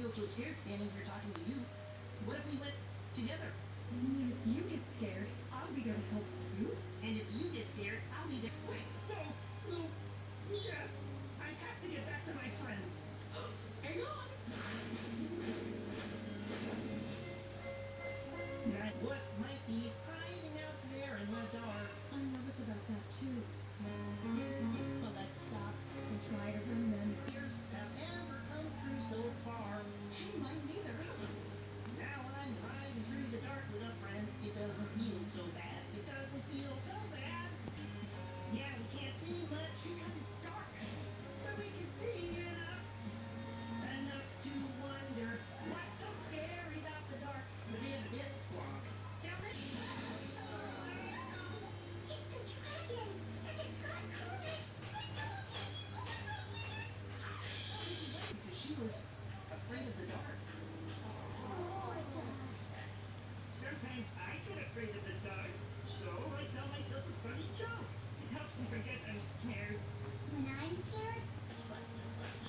feel so scared standing here talking to you. What if we went together? You mean if you get scared, I'll be there to help you? And if you get scared, I'll be there. Wait, no. Yes, I have to get back to my friends. Hang on. Now, what might be hiding out there in the dark? I'm nervous about that too. But let's stop and try to remember. Fears have ever come true so far. Hey, mine neither. Now I'm riding through the dark with a friend. It doesn't feel so bad. It doesn't feel so bad. Yeah, we can't see much Because it's dark. but we can see enough to wonder what's so scary about the dark. The bits block. Down there. It's the dragon, and it's got courage. Because she was afraid of the dark. Sometimes I get afraid of the dark, so I tell myself a funny joke. It helps me forget I'm scared. When I'm scared,